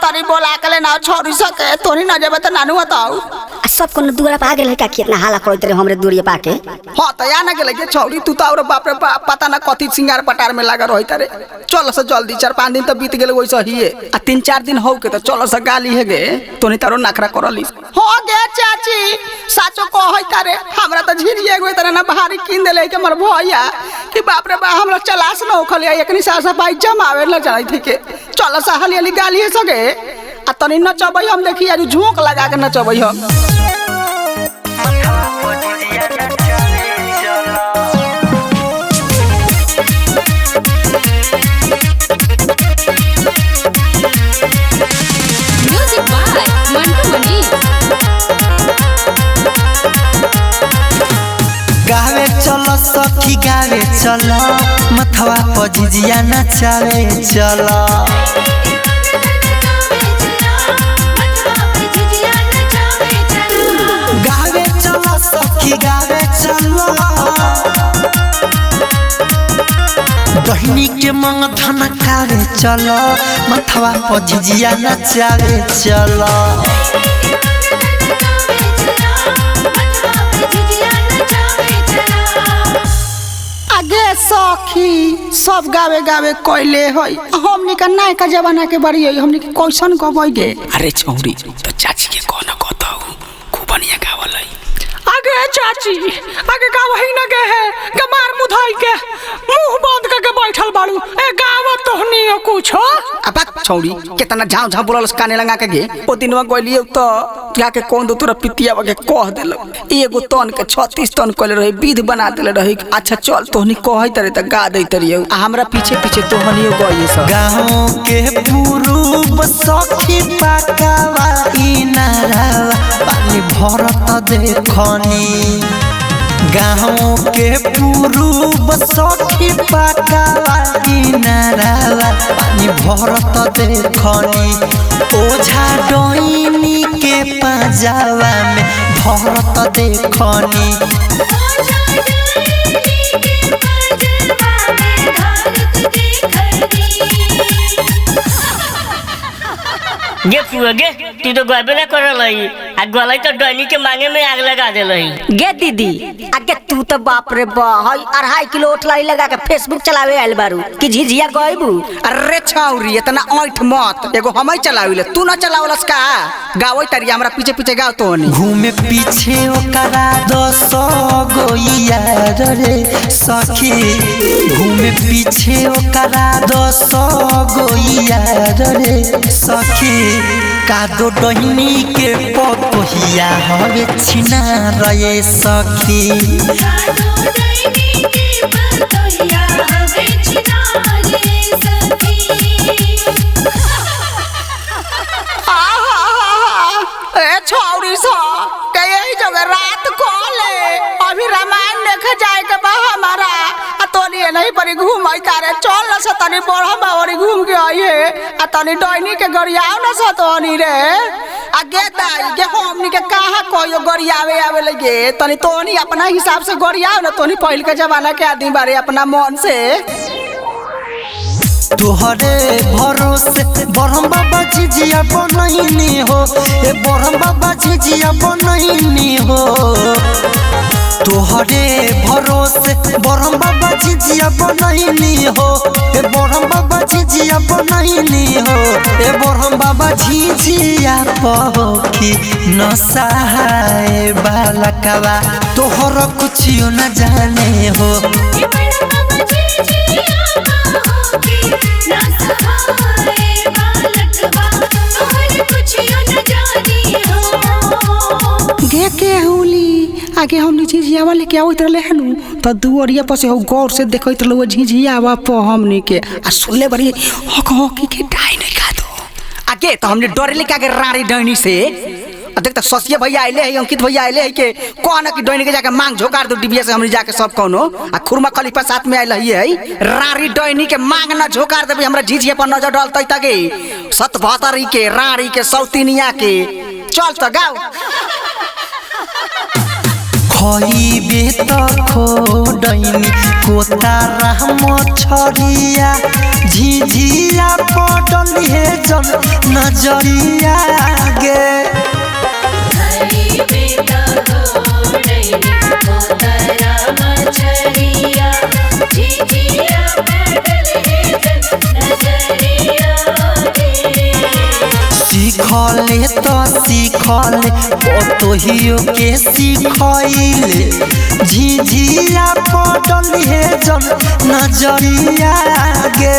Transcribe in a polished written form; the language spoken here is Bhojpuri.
तनी बोला के ले ना छोड़ी सके तोनी ना जेबे त नानू बताऊ सब को दुआरा पे आ गेल है का कितना हाला करत रे हमरे दूरिया पाके। हां त या ना गेले के छौरी तू त और बाप रे बाप पता ना कथि सिंगार पटार में लागा रहित रे। चल से जल्दी 4-5 दिन त बीत गेले वैसे हिए आ 3-4 दिन हो के त चल से गाली है गे तोनी तारो नखरा करली। हो गे चाची साचो कहत रे हमरा त झिरिए गो तरे ना भारी किन देले के हमर भैया कि बाप रे बा हमरा चलास न ओखले एकनी सास भाई जमावे ल जाई थी के चल से हली गाली है सगे आ तनी नचबै हम देखी आज झोंक लगा के नचबै हम। म्यूजिक बाय मंटू मनी। गावे चलो सखी गावे चलो मथवा पर झिझिया नचावे चलो। गावे चलो सखी गावे चलो दहिनी के मंग धन कावे चलो मथवा पर झिझिया नचावे चलो। आगे सखी सब गावे गावे कोइले होई हमनी का नायका जमाना के बड़ी होई हमनी के कैसन गबई गे। अरे छौरी तो चाची के कोन कहताऊ खूब बढ़िया गावलै। आगे चाची आगे गावही न गे है गमार मुधाई के मुंह बंद करके बैठल बाड़ू ए गाव तोहनी कुछ हो। अब छौरी केतना झाव झाव बोलल काने लगा के गे ओ दिनवा गइलिए त क्या के कोन दो तोरा पितिया के कह देल एगो तन के 36 तन कले रही विध बना देले रही। अच्छा चल तोहनी कहै तरे त गा दै तरियो आ हमरा पीछे पीछे तोहनियो गइए सब। गाँव के पुरूब सखी पाकावा इनारावा पानी भरत देखनी। गाँव के पुरूब सखी पाकावा इनारावा पानी भरत देखनी। ओझा डोइनी के पाजावा में भरत देखनी। गे पुआ गे तू तो गबे ना करलई आ गलई तो डैनी के मांगे में आग लगा देलई। गे दीदी आगे तू तो बाप रे बा हई 2.5 किलो ओठलाई लगा के फेसबुक चलावे आइल बारू कि झिझिया गइबू। अरे छौरी इतना ऐठ मत एगो हमई चलाविले तू न चलावलस का गावई तरिया हमरा पीछे पीछे गाव तोहनी। घूमे पीछे ओकरा 10 गोइया रे सखी घूमे पीछे ओकरा 10 गोइया रे सखी। कादो डहिनी के पतोहिया हवे छिना रे सखी। ए छौरी सा के यही जगह रात कोले अभी रामायण देखे जाए के बा हमारा आ तोनी नहीं परी घूमई तारे चल न से तनी बड़ा बावरी घूम के आई है आ तनी डैनी के गरियाव न से तोनी रे आ गे दाई गे हमनी के कहां कोयो गरियावे आवे लगे तनी तोनी अपना हिसाब से गरियाव न तोनी पहिल के जमाना के आदमी बारे अपना मन से। तोहरे भरोसे बरहम बाबा झिझिया बनैनी हो ए बरहम बाबा झिझिया बनैनी हो। तोहरे भरोसे बरहम बाबा झिझिया बनैनी हो ए बरहम बाबा झिझिया बनैनी हो। ए बरहम बाबा झिझिया पहोखी न सहाय बालकवा तोहर कुछियो न जाने हो। गे के हुली आगे हमनी झिझिया वाले के आवत रहले हनु त दुवरिया पर से गौर से देखैत रहलो झिझिया वा प हमनी के आ सुनले बड़ी हक हकी के डाई नहीं का दो आगे तो हमने डरले के आगे रारी डैनी से देख तक ससिया भैया आइले है अंकित भैया आइले है के कोन की डैनी के जाके मांग झोकार दो डिबिया से हमनी जाके सब कोनो आ खुरमा खलीफा साथ में आइल है रारी डैनी के मांग ना झोकार देबे हमरा झिझिया पर नजर डालतै तगे 72 के रारी के सौतीनिया के चल त गाओ। खइबे त खोडैनी कोतारा मछरिया झिझिया पडल हे जन नजरिया गे सीखले तो सीखले पतोहियो के सीखले झिझिया पडल हे जन नजरिया गे